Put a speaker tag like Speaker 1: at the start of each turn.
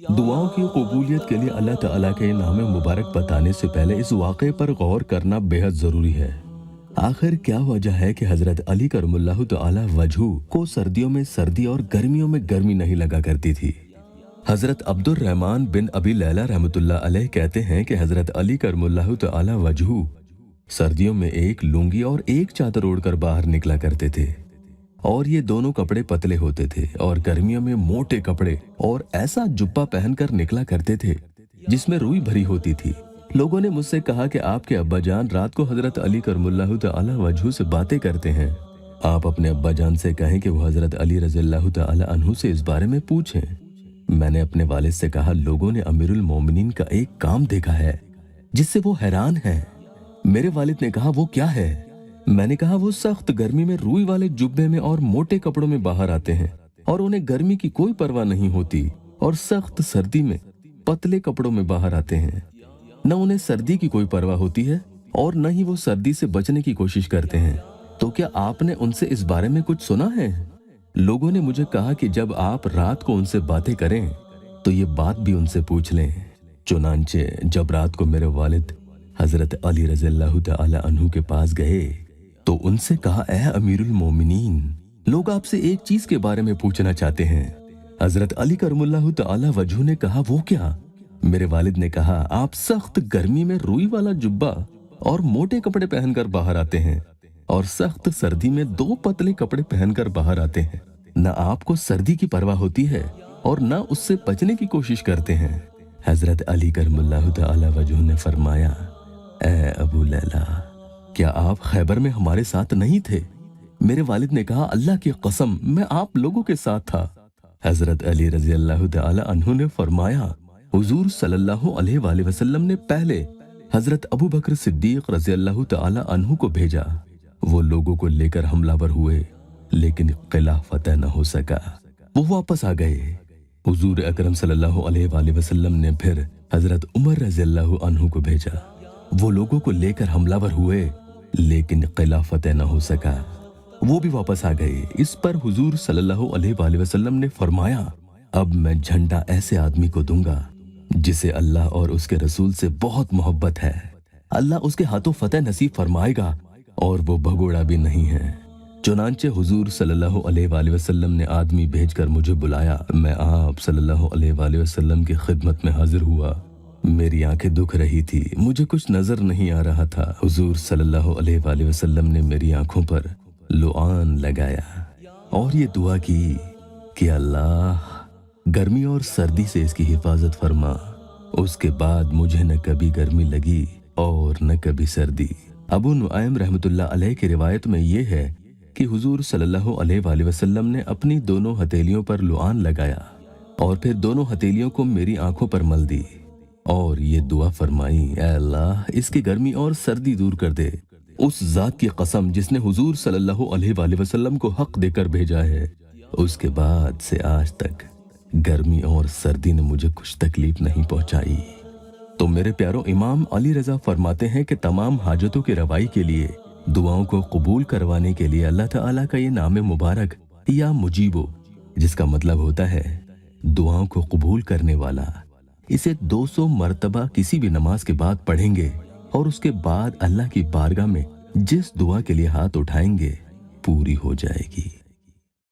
Speaker 1: दुआओं की कबूलियत के लिए अल्लाह ताला के नाम मुबारक बताने से पहले इस वाक़े पर गौर करना बेहद ज़रूरी है। आखिर क्या वजह है कि हज़रत अली करमुल्लाहु तआला वजहू को सर्दियों में सर्दी और गर्मियों में गर्मी नहीं लगा करती थी। हज़रत अब्दुर रहमान बिन अबी लैला रहमतुल्लाह अलैह कहते हैं कि हज़रत अली करमुल्लाहु तआला वजहू सर्दियों में एक लुंगी और एक चादर ओढ़कर बाहर निकला करते थे, और ये दोनों कपड़े पतले होते थे, और गर्मियों में मोटे कपड़े और ऐसा जुब्बा पहनकर निकला करते थे जिसमें रुई भरी होती थी। लोगों ने मुझसे कहा कि आपके अब्बा जान रात को हजरत अली करमुल्लाहु तआला वजहू से बातें करते हैं। आप अपने अब्बा जान से कहें कि वो हजरत अली रज़ियल्लाहु तआला अन्हु से इस बारे में पूछें। मैंने अपने वालिद से कहा, लोगों ने अमीरुल मोमिनीन का एक काम देखा है जिससे वो हैरान हैं। मेरे वालिद ने कहा, वो क्या है? मैंने कहा, वो सख्त गर्मी में रुई वाले जुब्बे में और मोटे कपड़ों में बाहर आते हैं और उन्हें गर्मी की कोई परवाह नहीं होती, और सख्त सर्दी में पतले कपड़ों में बाहर आते हैं। न उन्हें सर्दी की कोई परवाह होती है और न ही वो सर्दी से बचने की कोशिश करते हैं। तो क्या आपने उनसे इस बारे में कुछ सुना है? लोगों ने मुझे कहा कि जब आप रात को उनसे बातें करें तो ये बात भी उनसे पूछ लें। चुनांचे जब रात को मेरे वालिद हजरत अली रज़ियल्लाहु तआला अन्हु के पास गए तो उनसे कहा, ऐ अमीरुल मोमिनीन, लोग आपसे एक चीज के बारे में पूछना चाहते हैं। हजरत अली करमुल्लाहु तआला वजहू ने कहा, वो क्या? मेरे वालिद ने कहा, आप सख्त गर्मी में रुई वाला जुब्बा और मोटे कपड़े पहनकर बाहर आते हैं और सख्त सर्दी में दो पतले कपड़े पहनकर बाहर आते हैं। न आपको सर्दी की परवाह होती है और न उससे बचने की कोशिश करते हैं। हजरत अली करमुल्लाहु तआला वजहू ने फरमाया, ऐ अबू लैला, क्या आप खैबर में हमारे साथ नहीं थे? मेरे वालिद ने कहा, अल्लाह की कसम, मैं आप लोगों के साथ था। हजरत अली रज़ियल्लाहु तआला अन्हु ने फरमाया, हुजूर सल्लल्लाहु अलैहि वसल्लम ने पहले हजरत अबू बकर सिद्दीक रज़ियल्लाहु तआला अन्हु को भेजा। वो लोगों को लेकर हमलावर हुए, लेकिन किला फतह न हो सका। वो वापस आ गए। हुजूर अकरम सल्लल्लाहु अलैहि वसल्लम ने फिर हजरत उमर रज़ियल्लाहु अन्हु को भेजा। वो लोगों को लेकर हमलावर हुए, लेकिन किला फतह न हो सका। वो भी वापस आ गए। इस पर हुजूर सल्लल्लाहु अलैहि वसल्लम ने फरमाया, अब मैं झंडा ऐसे आदमी को दूंगा जिसे अल्लाह और उसके रसूल से बहुत मोहब्बत है। अल्लाह उसके हाथों फतह नसीब फरमाएगा और वो भगोड़ा भी नहीं है। चुनांचे हुजूर सल्लल्लाहु अलैहि वसल्लम ने आदमी भेजकर मुझे बुलाया। मैं आप सल्लल्लाहु अलैहि वसल्लम की खिदमत में हाजिर हुआ। मेरी आंखें दुख रही थी, मुझे कुछ नजर नहीं आ रहा था। हुजूर सल्लल्लाहु अलैहि वसल्लम ने मेरी आंखों पर लुआन लगाया और ये दुआ की कि अल्लाह गर्मी और सर्दी से इसकी हिफाजत फरमा। उसके बाद मुझे न कभी गर्मी लगी और न कभी सर्दी। अबू नुआइम रहमतुल्लाह अलैह की रिवायत में ये है कि हुजूर सल्लल्लाहु अलैहि वसल्लम ने अपनी दोनों हथेलियों पर लुआन लगाया और फिर दोनों हथेलियों को मेरी आंखों पर मल दी और ये दुआ फरमाई, ऐ अल्लाह, इसकी गर्मी और सर्दी दूर कर दे। उस जात की कसम जिसने हुजूर सल्लल्लाहु अलैहि वसल्लम को हक देकर भेजा है, उसके बाद से आज तक गर्मी और सर्दी ने मुझे कुछ तकलीफ नहीं पहुंचाई। तो मेरे प्यारो, इमाम अली रजा फरमाते हैं कि तमाम हाजतों की रवाई के लिए, दुआओं को कबूल करवाने के लिए अल्लाह ताला का ये नाम मुबारक या मुजीबो, जिसका मतलब होता है दुआओं को कबूल करने वाला, इसे 200 मर्तबा किसी भी नमाज के बाद पढ़ेंगे और उसके बाद अल्लाह की बारगाह में जिस दुआ के लिए हाथ उठाएंगे पूरी हो जाएगी।